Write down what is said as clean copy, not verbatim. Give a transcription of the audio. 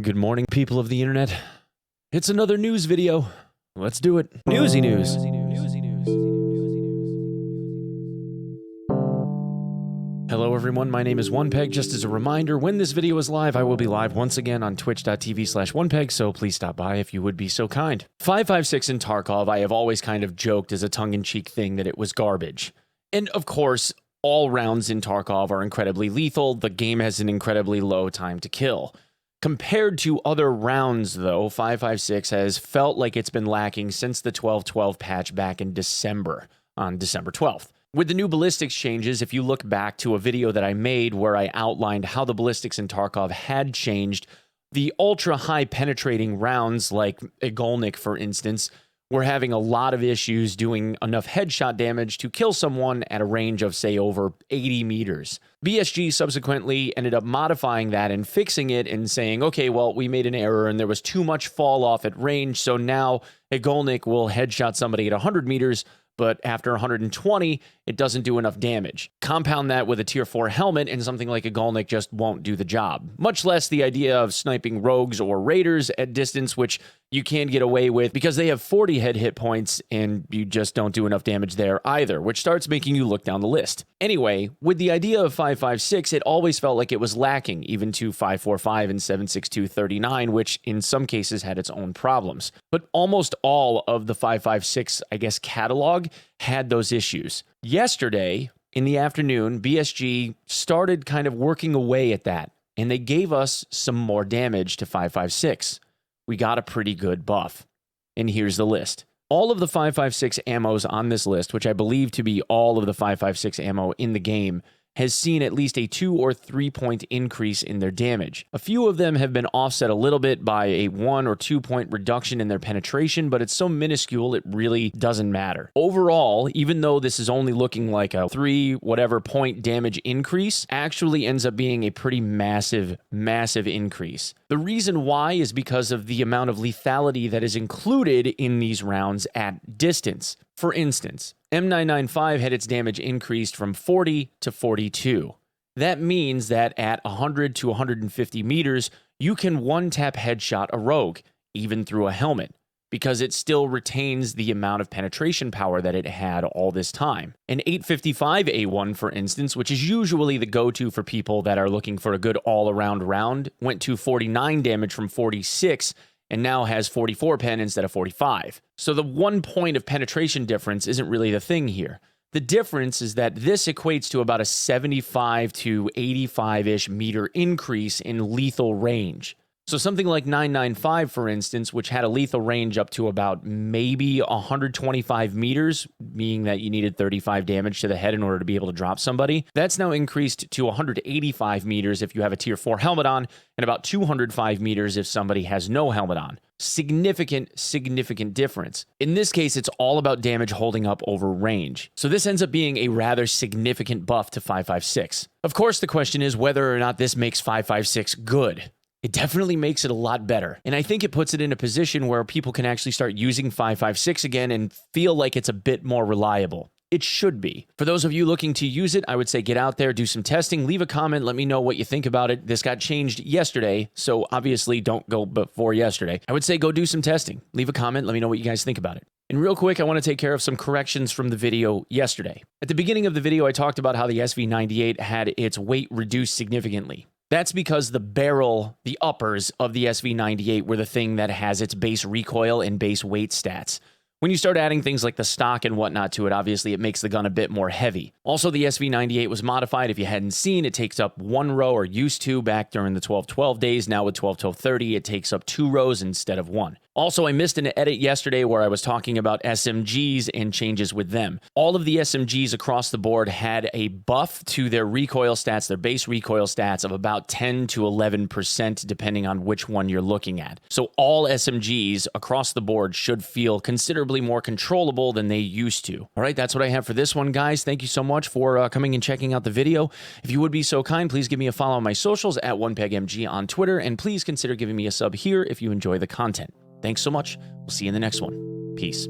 Good morning, people of the internet. It's another news video. Let's do it. Newsy news. Hello everyone, my name is Onepeg. Just as a reminder, when this video is live, I will be live once again on twitch.tv/Onepeg, so please stop by if you would be so kind. 556 in Tarkov, I have always kind of joked as a tongue-in-cheek thing that it was garbage. And of course, all rounds in Tarkov are incredibly lethal. The game has an incredibly low time to kill. Compared to other rounds, though, 556 has felt like it's been lacking since the 12.12 patch back in December, on December 12th. With the new ballistics changes, if you look back to a video that I made where I outlined how the ballistics in Tarkov had changed, the ultra-high penetrating rounds, like Igolnik, for instance, were having a lot of issues doing enough headshot damage to kill someone at a range of, say, over 80 meters. BSG subsequently ended up modifying that and fixing it and saying, okay, well, we made an error and there was too much fall off at range, so now Igolnik will headshot somebody at 100 meters, but after 120, it doesn't do enough damage. Compound that with a tier 4 helmet and something like Igolnik just won't do the job. Much less the idea of sniping rogues or raiders at distance, which you can get away with because they have 40 head hit points and you just don't do enough damage there either, which starts making you look down the list. Anyway, with the idea of 556, it always felt like it was lacking, even to 545 and 76239, which in some cases had its own problems. But almost all of the 556, I guess, catalog had those issues. Yesterday, in the afternoon, BSG started kind of working away at that, and they gave us some more damage to 556. We got a pretty good buff. And here's the list. All of the 556 ammos on this list, which I believe to be all of the 556 ammo in the game, has seen at least a 2 or 3 point increase in their damage. A few of them have been offset a little bit by a 1 or 2 point reduction in their penetration, but it's so minuscule it really doesn't matter. Overall, even though this is only looking like a 3 whatever point damage increase, actually ends up being a pretty massive increase. The reason why is because of the amount of lethality that is included in these rounds at distance. For instance, M995 had its damage increased from 40 to 42. That means that at 100 to 150 meters, you can one-tap headshot a rogue, even through a helmet, because it still retains the amount of penetration power that it had all this time. An 855 A1, for instance, which is usually the go-to for people that are looking for a good all-around round, went to 49 damage from 46, and now has 44 pen instead of 45. So the 1 point of penetration difference isn't really the thing here. The difference is that this equates to about a 75 to 85-ish meter increase in lethal range. So something like 995, for instance, which had a lethal range up to about maybe 125 meters, meaning that you needed 35 damage to the head in order to be able to drop somebody, that's now increased to 185 meters if you have a tier 4 helmet on, and about 205 meters if somebody has no helmet on. Significant difference. In this case, it's all about damage holding up over range. So this ends up being a rather significant buff to 556. Of course, the question is whether or not this makes 556 good. It definitely makes it a lot better. And I think it puts it in a position where people can actually start using 556 again and feel like it's a bit more reliable. It should be. For those of you looking to use it, I would say get out there, do some testing, leave a comment, let me know what you think about it. This got changed yesterday, so obviously don't go before yesterday. I would say go do some testing. Leave a comment, let me know what you guys think about it. And real quick, I want to take care of some corrections from the video yesterday. At the beginning of the video, I talked about how the SV98 had its weight reduced significantly. That's because the barrel, the uppers of the SV98 were the thing that has its base recoil and base weight stats. When you start adding things like the stock and whatnot to it, obviously it makes the gun a bit more heavy. Also, the SV98 was modified. If you hadn't seen, it takes up 1 row, or used to back during the 12.12 days. Now with 12.12.30, it takes up 2 rows instead of 1. Also, I missed an edit yesterday where I was talking about SMGs and changes with them. All of the SMGs across the board had a buff to their recoil stats, their base recoil stats of about 10 to 11% depending on which one you're looking at. So all SMGs across the board should feel considerably more controllable than they used to. All right, that's what I have for this one, guys. Thank you so much for coming and checking out the video. If you would be so kind, please give me a follow on my socials at OnePegMG on Twitter, and please consider giving me a sub here if you enjoy the content. Thanks so much. We'll see you in the next one. Peace.